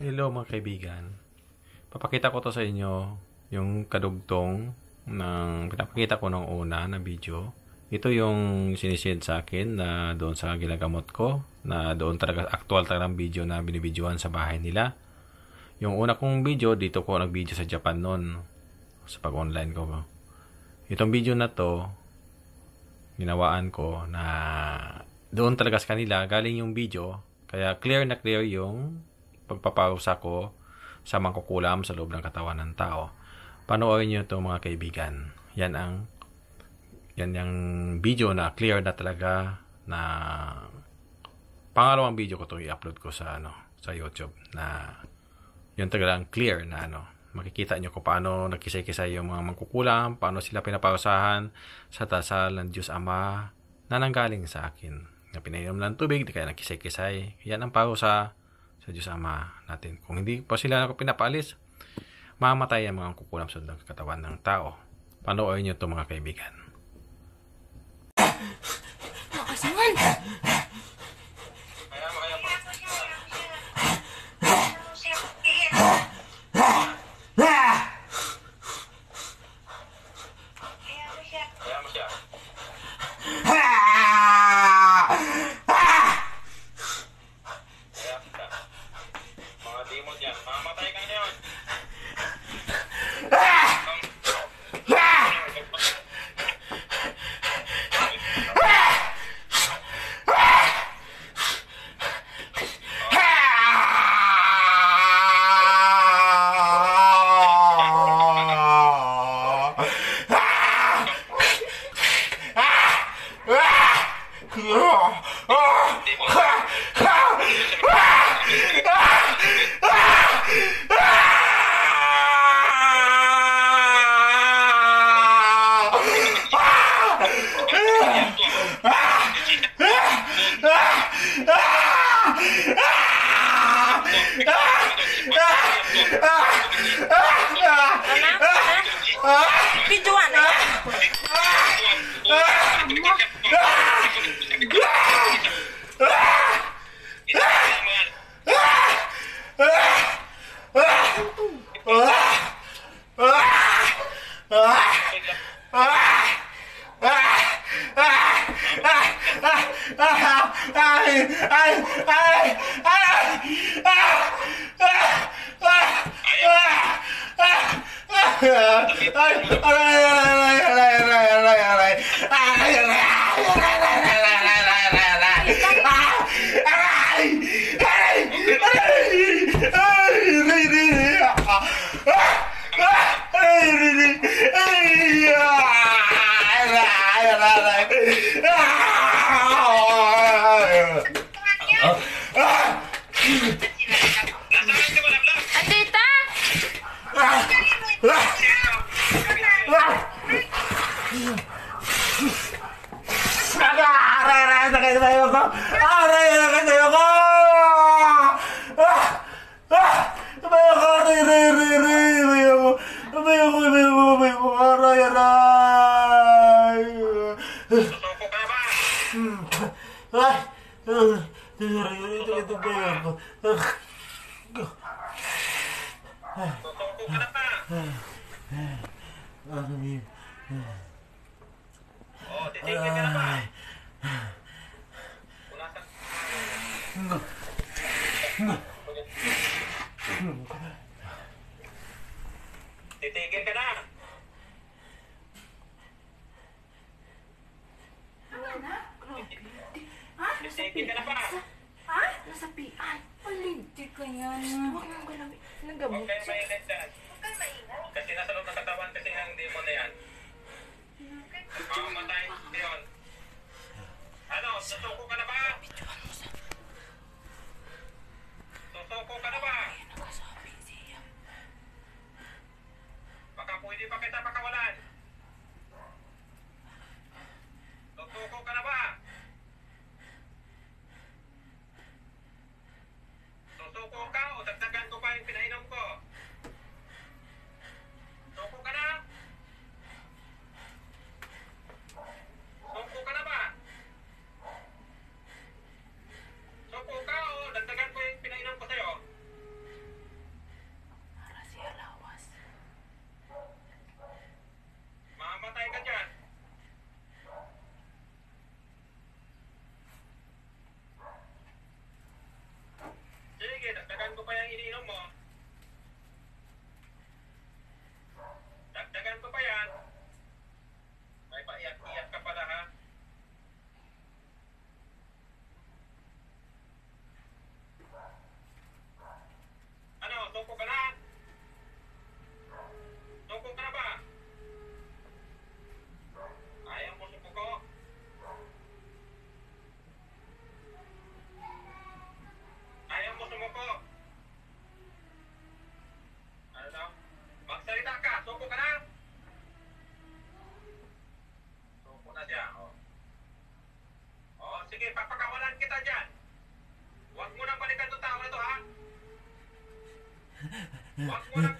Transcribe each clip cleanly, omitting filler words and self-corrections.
Hello mga kaibigan. Papakita ko to sa inyo yung kadugtong ng pinapakita ko nung una na video. Ito yung sinisend sa akin na doon sa ginagamot ko, na doon talaga actual talagang video na binibidyohan sa bahay nila. Yung una kong video, dito ko nag-video sa Japan noon sa pag-online ko. Itong video na to, ginawaan ko na doon talaga sa kanila galing yung video, kaya clear na clear yung pagpapausa ko sa mangkukulam sa loob ng katawan ng tao. Panoorin nyo ito mga kaibigan. Yan yung video na clear na talaga, na pangalawang video ko to i-upload ko sa sa YouTube, na yun talagang clear na makikita nyo kung paano nagkisay-kisay yung mga mangkukulam, paano sila pinapausahan sa dasal ng Diyos Ama na nanggaling sa akin, na pinainom ng tubig, di kaya nagkisay-kisay. Yan ang pausa sa Diyos Ama natin. Kung hindi pa sila pinapaalis, mamatay ang mga kukulam sa katawan ng tao. Panoorin nyo ito mga kaibigan. Nakasangan! Mga demon yan, mamatay ka na yun. Videoan na yan! Atita! Titigil ka na. Titigil ka na pa. Ha? Nasapian. Palinti ka yan. Huwag mong galamin. Nagamot Huwag kayo siya. mainit dyan. Kasi nasa loob ng katawan kasi ng demon na yan. Mamamatay yun. Ano? Susuko ka na ba? Susuko ka na ba? Baka pwede pa kita pakawalan. Susuko ka na ba? Susuko ka o dagdagan ko pa yung pinainom ko? Suko ka na? Suko ka na ba? iniinom mo. Dagdagan ko pa yan. May paiyak-iyak ka pala ha. Ano, suko ka na? Suko ka na ba? Ayaw mo sumuko? Ayaw mo sumuko? Ano daw? Magsalita ka! Suko ka na? Suko na siya, oh. Oh, sige, papakawalan kita dyan. Huwag mo nang balikan itong tao na to, ha? Huwag mo nang...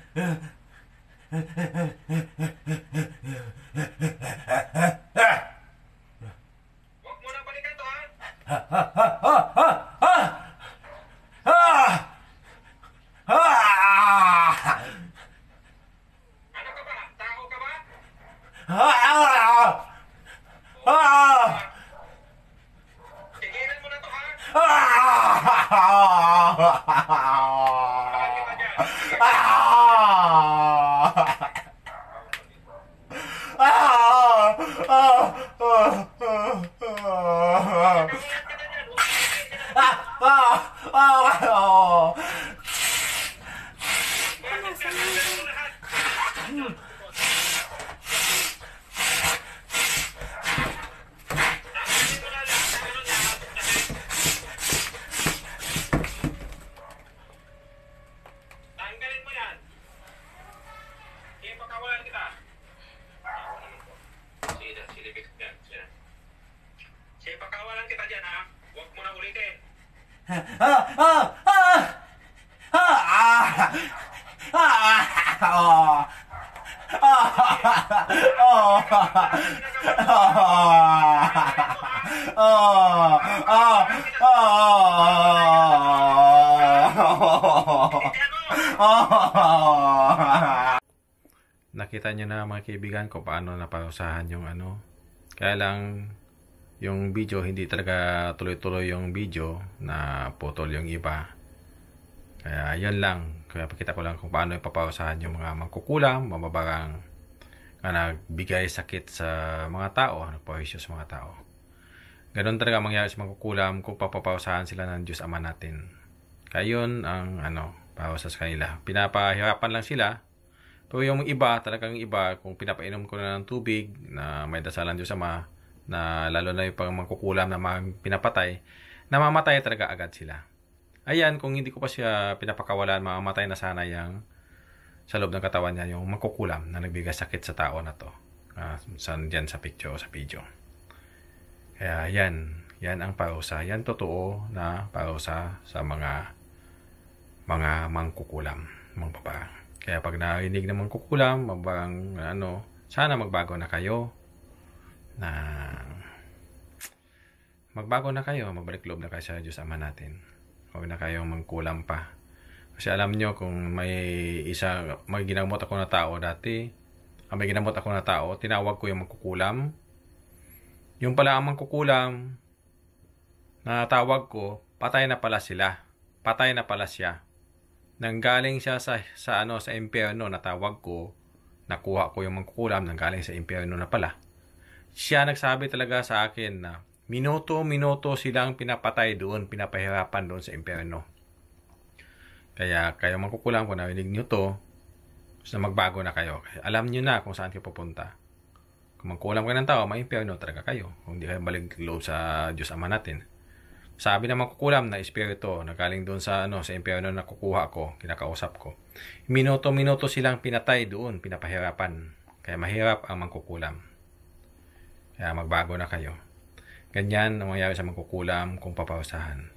Huwag mo nang balikan to, ha? Ano ka ba? Tao ka ba? Tigilan mo na to, ha? Pakawal kita dyan. Pakawalan kita dyan. Huwag mo Bakit ka nandun mo lahat? Tanggalin mo na lahat ng ano niya. Tanggalin mo yan. Sige, pakawalan kita. Sige, silipik yan. Sige, pakawalan kita dyan, ha? Huwag mo na ulitin. Nakita nyo na mga kaibigan ko paano naparusahan yung ano. Kaya lang yung video hindi talaga tuloy-tuloy yung video na putol yung iba. Kaya yan lang. Kaya pakita ko lang kung paano ipaparusahan yung mga mangkukulam, mababarang na nagbigay sakit sa mga tao, nagpawisyo sa mga tao. Ganon talaga mangyari sa mangkukulam kung papaparusahan sila ng Diyos Ama natin. Kaya yun ang parusa sa kanila. Pinapahirapan lang sila. Pero yung iba, talagang iba, kung pinapainom ko na ng tubig na may dasalan Diyos Ama, na lalo na yung pang mangkukulam na pinapatay, namamatay talaga agad sila. Ayan, kung hindi ko pa siya pinapakawalan, mamamatay na sana yung sa loob ng katawan niya, yung mangkukulam na nagbigay sakit sa tao na to. Dyan sa picture, sa video. Kaya yan ang parusa. Yan totoo na parusa sa mga mangkukulam, mga babae. Kaya pag narinig ng mangkukulam, sana magbago na kayo. Magbalik loob na kayo sa Diyos Ama natin. Huwag na kayong mangkulam pa. Kasi alam nyo, kung may ginamot ako na tao dati, tinawag ko yung mangkukulam. Yung pala ang mangkukulam na tawag ko, patay na pala sila. Patay na pala siya. Nanggaling siya sa impyerno na tawag ko, nakuha ko yung mangkukulam, nanggaling sa impyerno na pala. Siya nagsabi talaga sa akin na minuto-minuto silang pinapatay doon, pinapahirapan doon sa impyerno. Kaya kayo mangkukulam, kung narinig nyo to, so magbago na kayo. Kaya alam nyo na kung saan kayo pupunta. Kung mangkulam kayo ng tao, may impyerno talaga kayo. Kung hindi kayo balik loob sa Diyos Ama natin. Sabi na mangkukulam na espiritu, nagaling doon sa impyerno na kukuha ko, kinakausap ko. Minuto-minuto silang pinatay doon, pinapahirapan. Kaya mahirap ang mangkukulam. Kaya magbago na kayo. Ganyan ang mangyayari sa mangkukulam kung paparusahan.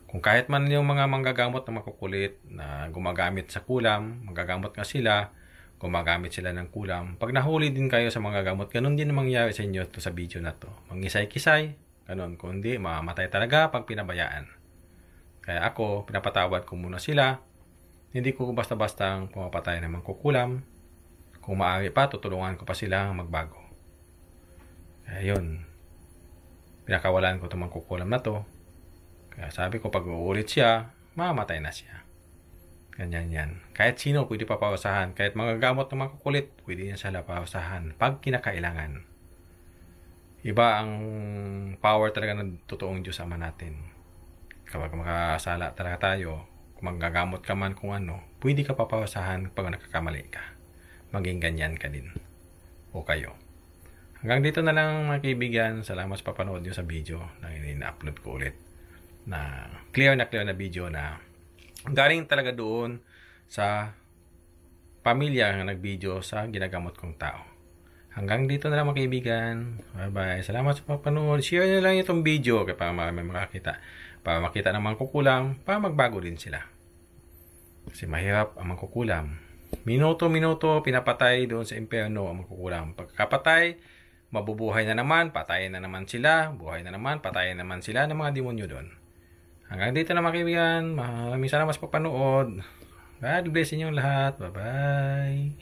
Kung kahit man yung mga manggagamot na makukulit na gumagamit sa kulam, manggagamot nga sila, gumagamit sila ng kulam. Pag nahuli din kayo sa manggagamot, ganun din ang mangyayari sa inyo to sa video na to. Mangisay-kisay, ganun. Kung hindi, mamamatay talaga pag pinabayaan. Kaya ako, pinapatawad ko muna sila. Hindi ko basta-bastang pumapatay ng mangkukulam. Kung maaari pa, tutulungan ko pa sila magbago. Kaya yun. Pinakawalan ko itong mangkukulam na to. Kaya sabi ko, pag uulit siya, mamamatay na siya. Ganyan yan. Kahit sino pwede papawasahan. Kahit mga gamot na mga kukulit, pwede yan sila pawasahan. Pag kinakailangan. Iba ang power talaga ng totoong Diyos Ama natin. Kapag makasala talaga tayo, kung magagamot ka man kung ano, pwede ka papawasahan pag nakakamali ka. Maging ganyan ka din. O kayo. Hanggang dito na lang mga kaibigan. Salamat sa papanood nyo sa video na ina-upload ko ulit. Na clear na video na galing talaga doon sa pamilya na nag-video sa ginagamot kong tao. Hanggang dito na lang mga kaibigan. Bye-bye. Salamat sa papanood. Share nyo lang itong video para may makakita. Para makita ng mga kukulam, para magbago din sila. Kasi mahirap ang mga kukulam. Minuto-minuto, pinapatay doon sa impyerno ang mga kukulam. Pagkapatay, mabubuhay na naman, patayin na naman sila, buhay na naman, patayin naman sila ng mga demonyo doon. Hanggang dito na mga kaibigan. Maraming salamat sa papanood. God bless inyong lahat. Bye-bye.